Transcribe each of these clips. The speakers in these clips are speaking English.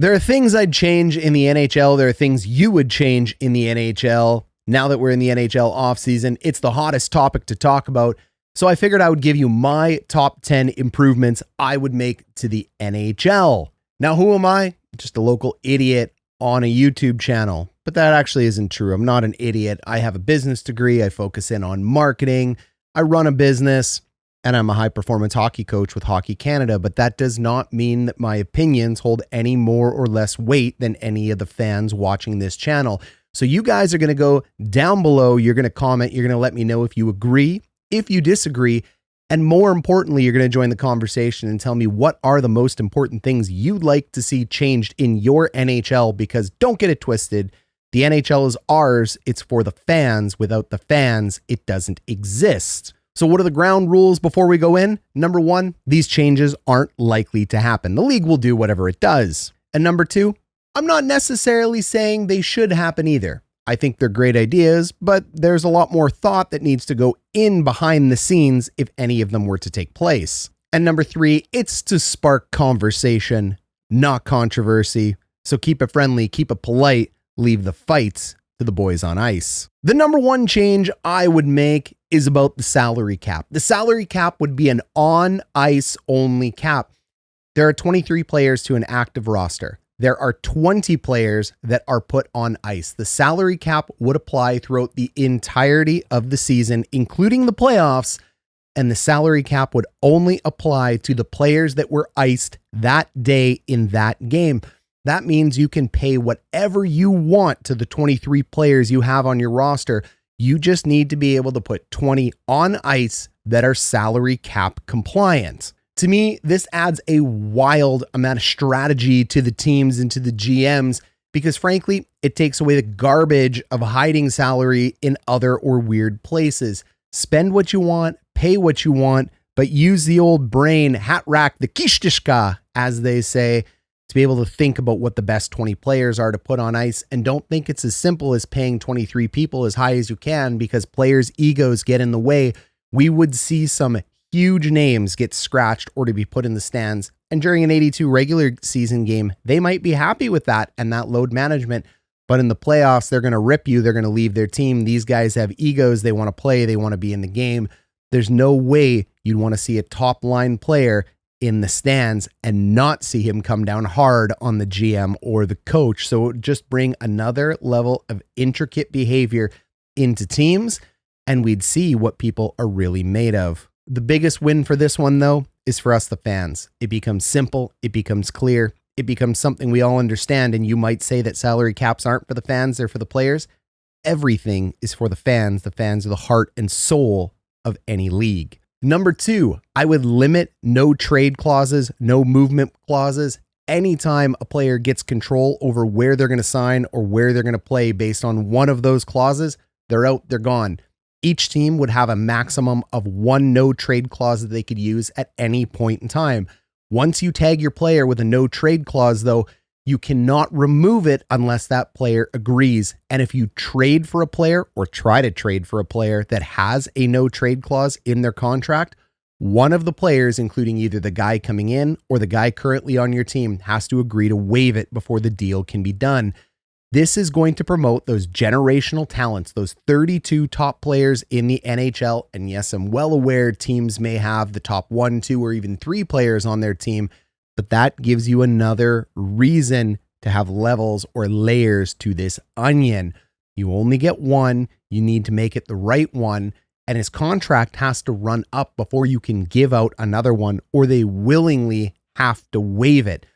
There are things I'd change in the NHL. There are things you would change in the NHL. Now that we're in the NHL offseason, it's the hottest topic to talk about. So I figured I would give you my top 10 improvements I would make to the NHL. Now, who am I? Just a local idiot on a YouTube channel. But that actually isn't true. I'm not an idiot. I have a business degree. I focus in on marketing. I run a business. And I'm a high-performance hockey coach with Hockey Canada, but that does not mean that my opinions hold any more or less weight than any of the fans watching this channel. So you guys are going to go down below, you're going to comment, you're going to let me know if you agree, if you disagree, and more importantly, you're going to join the conversation and tell me what are the most important things you'd like to see changed in your NHL, because don't get it twisted, the NHL is ours, it's for the fans. Without the fans, it doesn't exist. So what are the ground rules before we go in? Number one, these changes aren't likely to happen. The league will do whatever it does. And number two, I'm not necessarily saying they should happen either. I think they're great ideas, but there's a lot more thought that needs to go in behind the scenes if any of them were to take place. And number three, it's to spark conversation, not controversy. So keep it friendly, keep it polite, leave the fights to the boys on ice. The number one change I would make is about the salary cap. The salary cap would be an on-ice only cap. There are 23 players to an active roster. There are 20 players that are put on ice. The salary cap would apply throughout the entirety of the season, including the playoffs, and the salary cap would only apply to the players that were iced that day in that game. That means you can pay whatever you want to the 23 players you have on your roster. You just need to be able to put 20 on ice that are salary cap compliant. To me, this adds a wild amount of strategy to the teams and to the GMs because frankly, it takes away the garbage of hiding salary in other or weird places. Spend what you want, pay what you want, but use the old brain, hat rack the kishtishka, as they say, to be able to think about what the best 20 players are to put on ice. And don't think it's as simple as paying 23 people as high as you can because players' egos get in the way. We would see some huge names get scratched or to be put in the stands. And during an 82 regular season game, they might be happy with that and that load management. But in the playoffs, they're going to rip you. They're going to leave their team. These guys have egos. They want to play. They want to be in the game. There's no way you'd want to see a top line player in the stands and not see him come down hard on the GM or the coach. So it would just bring another level of intricate behavior into teams and we'd see what people are really made of. The biggest win for this one though is for us, the fans. It becomes simple. It becomes clear. It becomes something we all understand. And you might say that salary caps aren't for the fans, they're for the players. Everything is for the fans. The fans are the heart and soul of any league. Number two, I would limit no trade clauses, no movement clauses. Anytime a player gets control over where they're going to sign or where they're going to play based on one of those clauses, they're out, they're gone. Each team would have a maximum of one no trade clause that they could use at any point in time. Once you tag your player with a no trade clause, though, you cannot remove it unless that player agrees. And if you trade for a player or try to trade for a player that has a no trade clause in their contract, one of the players, including either the guy coming in or the guy currently on your team, has to agree to waive it before the deal can be done. This is going to promote those generational talents, those 32 top players in the NHL. And yes, I'm well aware teams may have the top 1, 2, or even 3 players on their team, but that gives you another reason to have levels or layers to this onion. You only get one. You need to make it the right one. And his contract has to run up before you can give out another one, or they willingly have to waive it.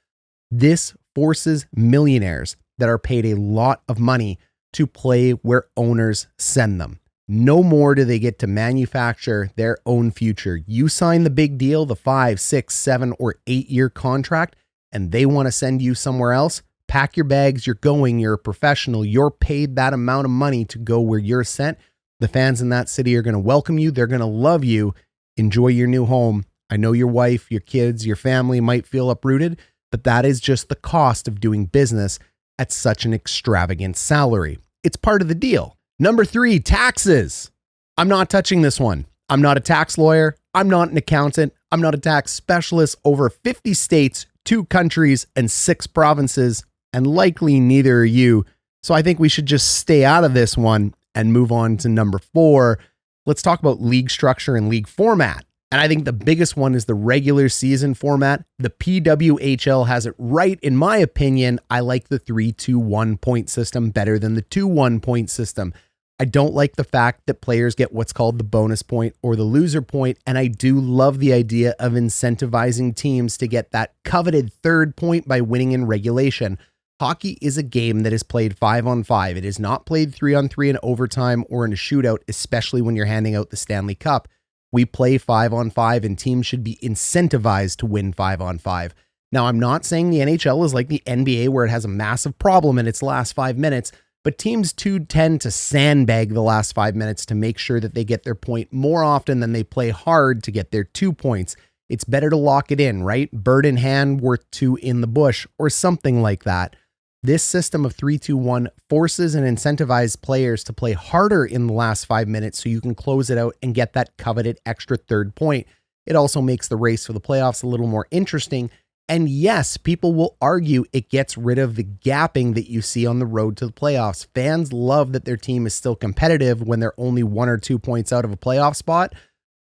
This forces millionaires that are paid a lot of money to play where owners send them. No more do they get to manufacture their own future. You sign the big deal, the 5, 6, 7, or 8-year contract, and they want to send you somewhere else. Pack your bags, you're going, you're a professional, you're paid that amount of money to go where you're sent. The fans in that city are going to welcome you. They're going to love you. Enjoy your new home. I know your wife, your kids, your family might feel uprooted, but that is just the cost of doing business at such an extravagant salary. It's part of the deal. Number 3, taxes. I'm not touching this one. I'm not a tax lawyer. I'm not an accountant. I'm not a tax specialist. Over 50 states, 2 countries and 6 provinces, and likely neither are you. So I think we should just stay out of this one and move on to number 4. Let's talk about league structure and league format. And I think the biggest one is the regular season format. The PWHL has it right. In my opinion, I like the 3-2-1 point system better than the 2-1 point system. I don't like the fact that players get what's called the bonus point or the loser point, and I do love the idea of incentivizing teams to get that coveted 3rd point by winning in regulation. Hockey is a game that is played 5-on-5. It is not played 3-on-3 in overtime or in a shootout, especially when you're handing out the Stanley Cup. We play 5-on-5, and teams should be incentivized to win 5-on-5. Now, I'm not saying the NHL is like the NBA where it has a massive problem in its last 5 minutes, but teams too tend to sandbag the last 5 minutes to make sure that they get their point more often than they play hard to get their 2 points. It's better to lock it in, right? Bird in hand, worth 2 in the bush, or something like that. This system of 3-2-1 forces and incentivizes players to play harder in the last 5 minutes so you can close it out and get that coveted extra 3rd point. It also makes the race for the playoffs a little more interesting. And yes, people will argue it gets rid of the gapping that you see on the road to the playoffs. Fans love that their team is still competitive when they're only 1 or 2 points out of a playoff spot.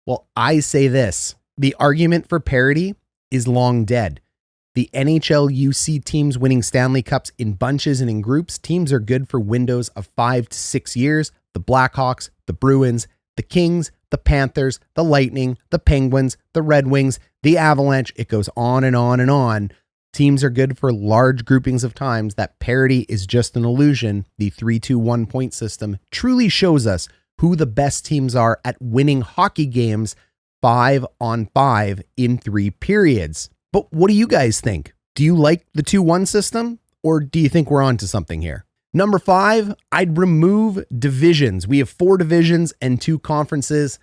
Well, I say this, the argument for parity is long dead. The NHL, you see teams winning Stanley Cups in bunches and in groups. Teams are good for windows of 5 to 6 years. The Blackhawks, the Bruins, the Kings, the Panthers, the Lightning, the Penguins, the Red Wings, the Avalanche. It goes on and on and on. Teams are good for large groupings of times. That parity is just an illusion. The 3-2-1 point system truly shows us who the best teams are at winning hockey games 5-on-5 in 3 periods. But what do you guys think? Do you like the 2-1 system, or do you think we're onto something here? Number 5, I'd remove divisions. We have 4 divisions and 2 conferences.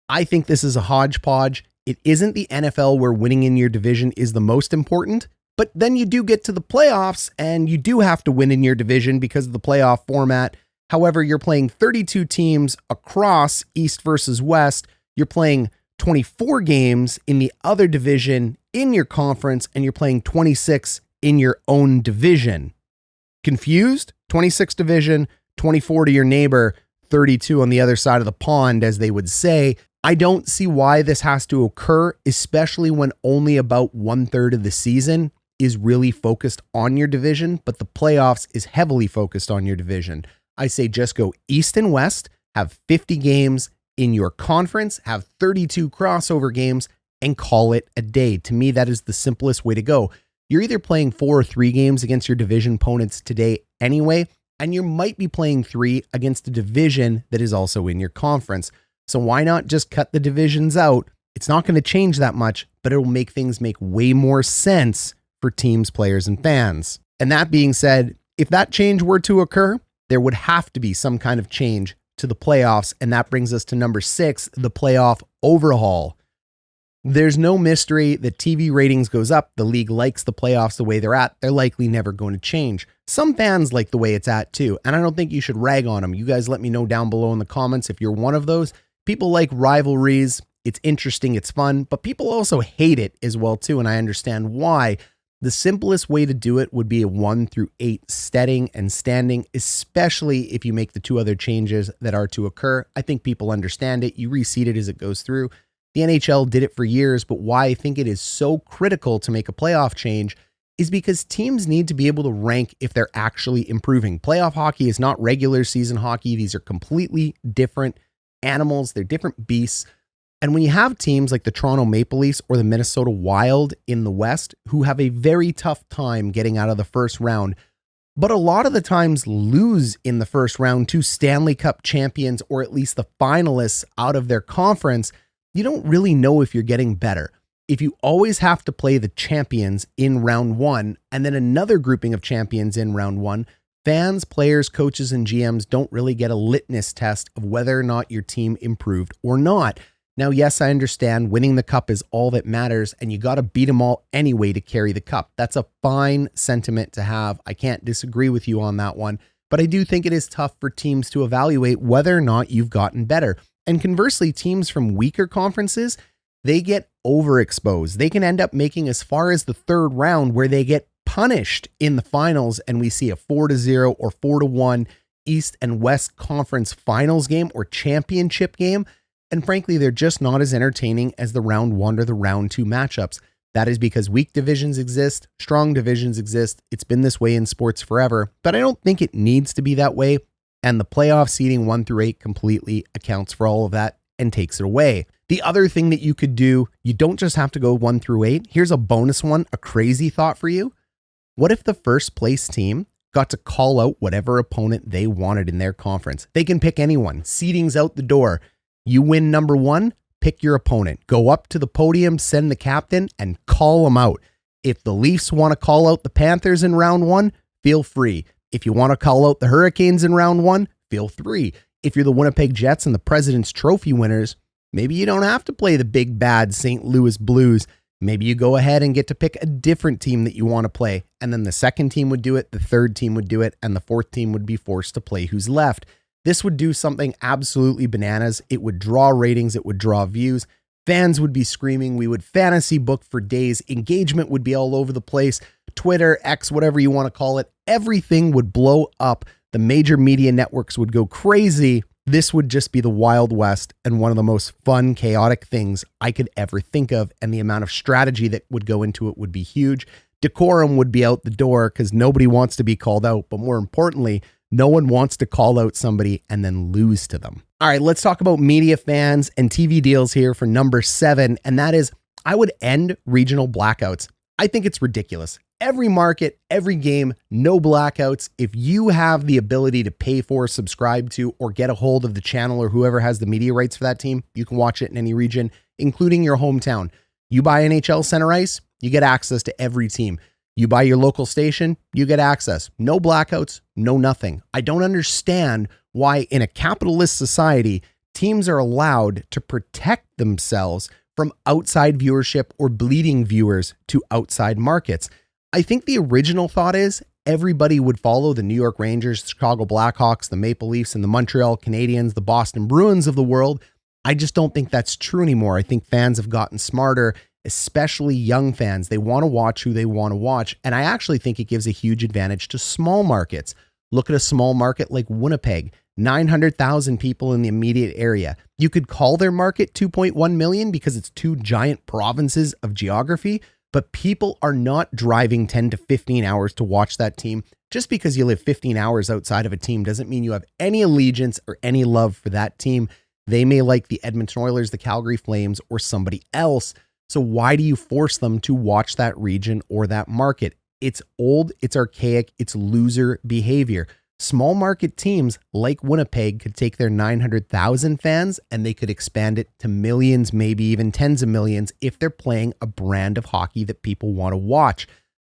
I think this is a hodgepodge. It isn't the NFL where winning in your division is the most important, but then you do get to the playoffs and you do have to win in your division because of the playoff format. However, you're playing 32 teams across East versus West. You're playing 24 games in the other division in your conference, and you're playing 26 in your own division. Confused? 26 division, 24 to your neighbor, 32 on the other side of the pond, as they would say. I don't see why this has to occur, especially when only about 1/3 of the season is really focused on your division, but the playoffs is heavily focused on your division. I say just go East and West, have 50 games in your conference, have 32 crossover games, and call it a day. To me, that is the simplest way to go. You're either playing 4 or 3 games against your division opponents today anyway, and you might be playing 3 against a division that is also in your conference. So why not just cut the divisions out? It's not going to change that much, but it'll make things make way more sense for teams, players, and fans. And that being said, if that change were to occur, there would have to be some kind of change to the playoffs, and that brings us to number 6, the playoff overhaul. There's no mystery that TV ratings goes up. The league likes the playoffs the way they're at. They're likely never going to change. Some fans like the way it's at too, and I don't think you should rag on them. You guys let me know down below in the comments if you're one of those. People like rivalries. It's interesting, it's fun, but people also hate it as well too, and I understand why. The simplest way to do it would be a 1-8 setting and standing, especially if you make the 2 other changes that are to occur. I think people understand it. You reseed it as it goes through. The NHL did it for years, but why I think it is so critical to make a playoff change is because teams need to be able to rank if they're actually improving. Playoff hockey is not regular season hockey. These are completely different animals. They're different beasts. And when you have teams like the Toronto Maple Leafs or the Minnesota Wild in the West, who have a very tough time getting out of the first round, but a lot of the times lose in the first round to Stanley Cup champions or at least the finalists out of their conference, you don't really know if you're getting better. If you always have to play the champions in round 1 and then another grouping of champions in round 1, fans, players, coaches, and GMs don't really get a litmus test of whether or not your team improved or not. Now, yes, I understand winning the cup is all that matters, and you got to beat them all anyway to carry the cup. That's a fine sentiment to have. I can't disagree with you on that one, but I do think it is tough for teams to evaluate whether or not you've gotten better. And conversely, teams from weaker conferences, they get overexposed. They can end up making as far as the third round where they get punished in the finals, and we see a 4-0 or 4-1 East and West Conference finals game or championship game. And frankly, they're just not as entertaining as the round 1 or the round 2 matchups. That is because weak divisions exist, strong divisions exist. It's been this way in sports forever, but I don't think it needs to be that way. And the playoff seeding 1 through 8 completely accounts for all of that and takes it away. The other thing that you could do, you don't just have to go 1 through 8. Here's a bonus one, a crazy thought for you. What if the first place team got to call out whatever opponent they wanted in their conference? They can pick anyone. Seeding's out the door. You win number 1, pick your opponent. Go up to the podium, send the captain, and call them out. If the Leafs want to call out the Panthers in round 1, feel free. If you want to call out the Hurricanes in round 1, feel free. If you're the Winnipeg Jets and the President's Trophy winners, maybe you don't have to play the big bad St. Louis Blues. Maybe you go ahead and get to pick a different team that you want to play. And then the second team would do it, the third team would do it, and the fourth team would be forced to play who's left. This would do something absolutely bananas. It would draw ratings. It would draw views. Fans would be screaming. We would fantasy book for days. Engagement would be all over the place. Twitter, X, whatever you want to call it. Everything would blow up. The major media networks would go crazy. This would just be the Wild West and one of the most fun, chaotic things I could ever think of. And the amount of strategy that would go into it would be huge. Decorum would be out the door because nobody wants to be called out. But more importantly, no one wants to call out somebody and then lose to them. All right, let's talk about media fans and TV deals here for number 7. And that is, I would end regional blackouts. I think it's ridiculous. Every market, every game, no blackouts. If you have the ability to pay for, subscribe to, or get a hold of the channel or whoever has the media rights for that team, you can watch it in any region, including your hometown. You buy NHL Center Ice, you get access to every team. You buy your local station, you get access. No blackouts, no nothing. I don't understand why in a capitalist society, teams are allowed to protect themselves from outside viewership or bleeding viewers to outside markets. I think the original thought is everybody would follow the New York Rangers, Chicago Blackhawks, the Maple Leafs, and the Montreal Canadiens, the Boston Bruins of the world. I just don't think that's true anymore. I think fans have gotten smarter, especially young fans. They want to watch who they want to watch. And I actually think it gives a huge advantage to small markets. Look at a small market like Winnipeg, 900,000 people in the immediate area. You could call their market 2.1 million because it's 2 giant provinces of geography, but people are not driving 10 to 15 hours to watch that team. Just because you live 15 hours outside of a team doesn't mean you have any allegiance or any love for that team. They may like the Edmonton Oilers, the Calgary Flames, or somebody else. So why do you force them to watch that region or that market? It's old, it's archaic, it's loser behavior. Small market teams like Winnipeg could take their 900,000 fans and they could expand it to millions, maybe even tens of millions if they're playing a brand of hockey that people want to watch.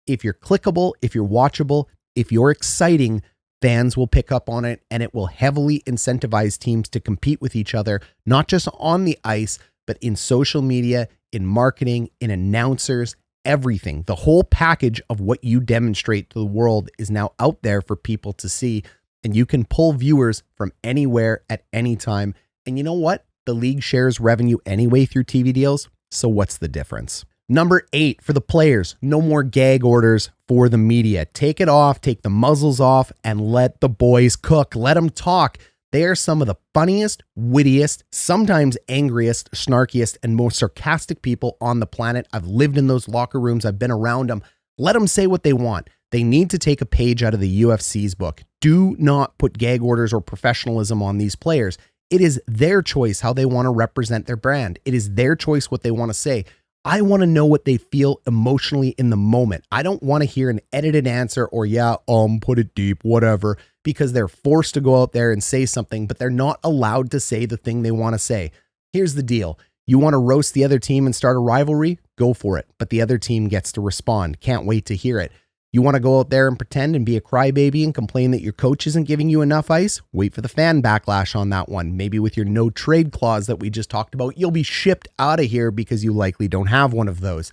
If you're clickable, if you're watchable, if you're exciting, fans will pick up on it, and it will heavily incentivize teams to compete with each other, not just on the ice, but in social media, in marketing, in announcers, everything. The whole package of what you demonstrate to the world is now out there for people to see, and you can pull viewers from anywhere at any time. And you know what? The league shares revenue anyway through TV deals, so what's the difference? Number 8, for the players, no more gag orders for the media. Take it off, take the muzzles off, and let the boys cook. Let them talk. They are some of the funniest, wittiest, sometimes angriest, snarkiest, and most sarcastic people on the planet. I've lived in those locker rooms. I've been around them. Let them say what they want. They need to take a page out of the UFC's book. Do not put gag orders or professionalism on these players. It is their choice how they want to represent their brand. It is their choice what they want to say. I want to know what they feel emotionally in the moment. I don't want to hear an edited answer or, put it deep, whatever, because they're forced to go out there and say something, but they're not allowed to say the thing they want to say. Here's the deal. You want to roast the other team and start a rivalry? Go for it. But the other team gets to respond. Can't wait to hear it. You want to go out there and pretend and be a crybaby and complain that your coach isn't giving you enough ice? Wait for the fan backlash on that one. Maybe with your no trade clause that we just talked about, you'll be shipped out of here because you likely don't have one of those.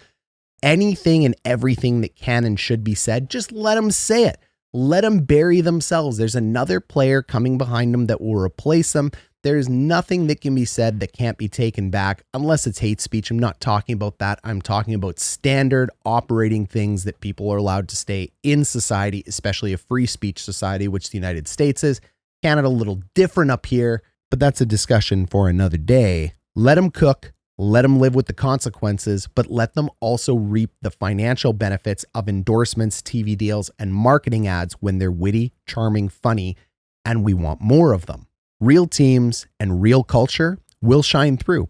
Anything and everything that can and should be said, just let them say it. Let them bury themselves. There's another player coming behind them that will replace them. There's nothing that can be said that can't be taken back unless it's hate speech. I'm not talking about that. I'm talking about standard operating things that people are allowed to stay in society, especially a free speech society, which the United States is. Canada, a little different up here, but that's a discussion for another day. Let them cook, let them live with the consequences, but let them also reap the financial benefits of endorsements, TV deals, and marketing ads when they're witty, charming, funny, and we want more of them. Real teams and real culture will shine through.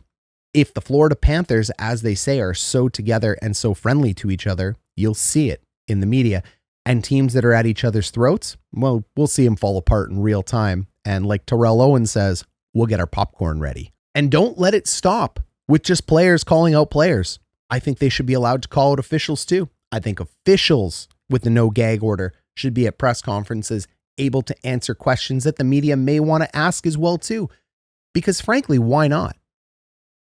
If the Florida Panthers, as they say, are so together and so friendly to each other, you'll see it in the media. And teams that are at each other's throats, well, we'll see them fall apart in real time. And like Terrell Owens says, we'll get our popcorn ready. And don't let it stop with just players calling out players. I think they should be allowed to call out officials too. I think officials with the no gag order should be at press conferences able to answer questions that the media may want to ask as well too. Because frankly, why not?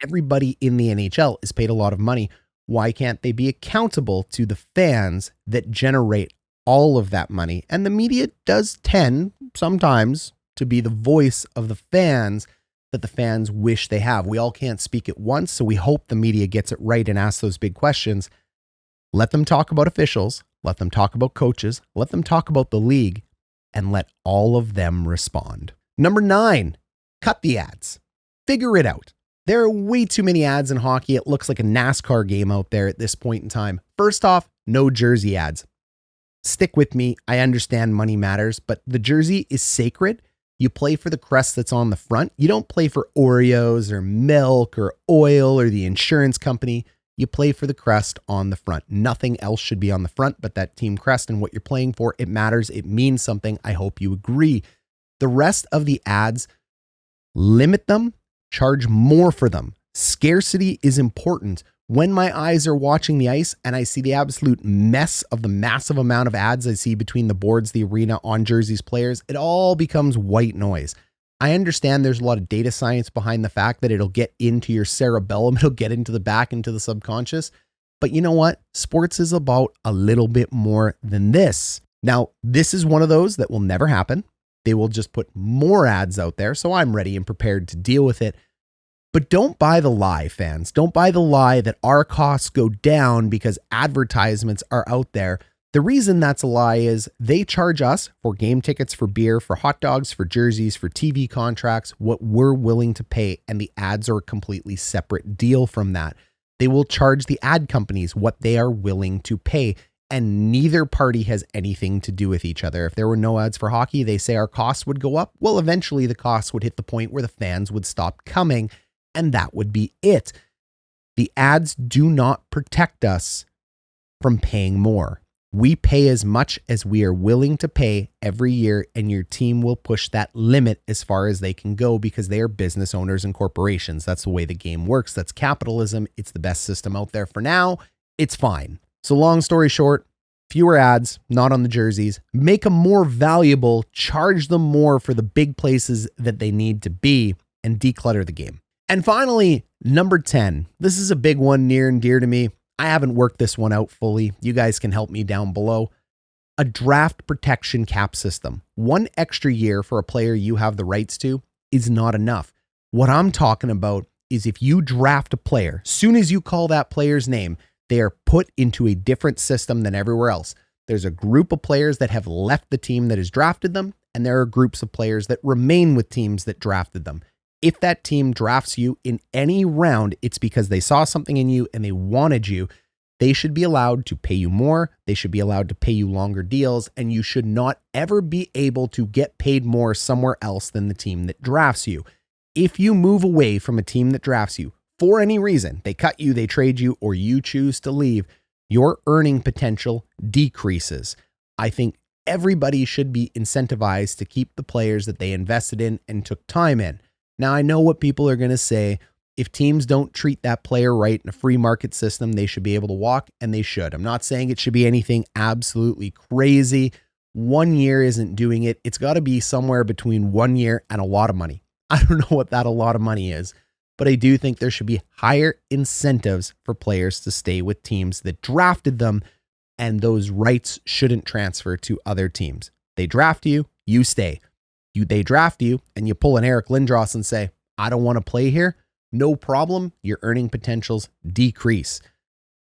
Everybody in the NHL is paid a lot of money. Why can't they be accountable to the fans that generate all of that money? And the media does tend sometimes to be the voice of the fans that the fans wish they have. We all can't speak at once, so we hope the media gets it right and asks those big questions. Let them talk about officials, let them talk about coaches, let them talk about the league, and let all of them respond. Number 9, cut the ads. Figure it out. There are way too many ads in hockey. It looks like a NASCAR game out there at this point in time. First off, no jersey ads. Stick with me. I understand money matters, but the jersey is sacred. You play for the crest that's on the front. You don't play for Oreos or milk or oil or the insurance company. You play for the crest on the front. Nothing else should be on the front but that team crest and what you're playing for. It matters. It means something. I hope you agree. The rest of the ads, limit them, charge more for them. Scarcity is important. When my eyes are watching the ice and I see the absolute mess of the massive amount of ads I see between the boards, the arena, on jerseys, players, it all becomes white noise. I understand there's a lot of data science behind the fact that it'll get into your cerebellum, it'll get into the back, into the subconscious. But you know what? Sports is about a little bit more than this. Now, this is one of those that will never happen. They will just put more ads out there, so I'm ready and prepared to deal with it. But don't buy the lie, fans. Don't buy the lie that our costs go down because advertisements are out there. The reason that's a lie is they charge us for game tickets, for beer, for hot dogs, for jerseys, for TV contracts, what we're willing to pay, and the ads are a completely separate deal from that. They will charge the ad companies what they are willing to pay, and neither party has anything to do with each other. If there were no ads for hockey, they say our costs would go up. Well, eventually the costs would hit the point where the fans would stop coming, and that would be it. The ads do not protect us from paying more. We pay as much as we are willing to pay every year, and your team will push that limit as far as they can go because they are business owners and corporations. That's the way the game works. That's capitalism. It's the best system out there for now. It's fine. So long story short, fewer ads, not on the jerseys. Make them more valuable. Charge them more for the big places that they need to be, and declutter the game. And finally, number 10. This is a big one, near and dear to me. I haven't worked this one out fully. You guys can help me down below. A draft protection cap system. One extra year for a player you have the rights to is not enough. What I'm talking about is if you draft a player, soon as you call that player's name, they are put into a different system than everywhere else. There's a group of players that have left the team that has drafted them, and there are groups of players that remain with teams that drafted them. If that team drafts you in any round, it's because they saw something in you and they wanted you. They should be allowed to pay you more. They should be allowed to pay you longer deals, and you should not ever be able to get paid more somewhere else than the team that drafts you. If you move away from a team that drafts you for any reason, they cut you, they trade you, or you choose to leave, your earning potential decreases. I think everybody should be incentivized to keep the players that they invested in and took time in. Now, I know what people are going to say. If teams don't treat that player right in a free market system, they should be able to walk, and they should. I'm not saying it should be anything absolutely crazy. 1 year isn't doing it. It's got to be somewhere between 1 year and a lot of money. I don't know what that a lot of money is, but I do think there should be higher incentives for players to stay with teams that drafted them, and those rights shouldn't transfer to other teams. They draft you, you stay. They draft you and you pull an Eric Lindros and say, I don't want to play here. No problem. Your earning potentials decrease.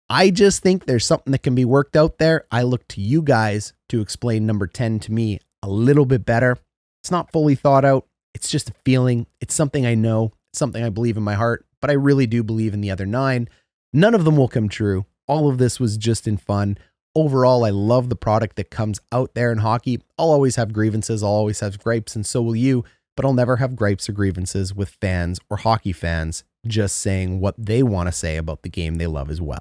I just think there's something that can be worked out there. I look to you guys to explain number 10 to me a little bit better. It's not fully thought out. It's just a feeling. It's something I know. It's something I believe in my heart, but I really do believe in the other 9. None of them will come true. All of this was just in fun. Overall, I love the product that comes out there in hockey. I'll always have grievances. I'll always have gripes, and so will you, but I'll never have gripes or grievances with fans or hockey fans just saying what they want to say about the game they love as well.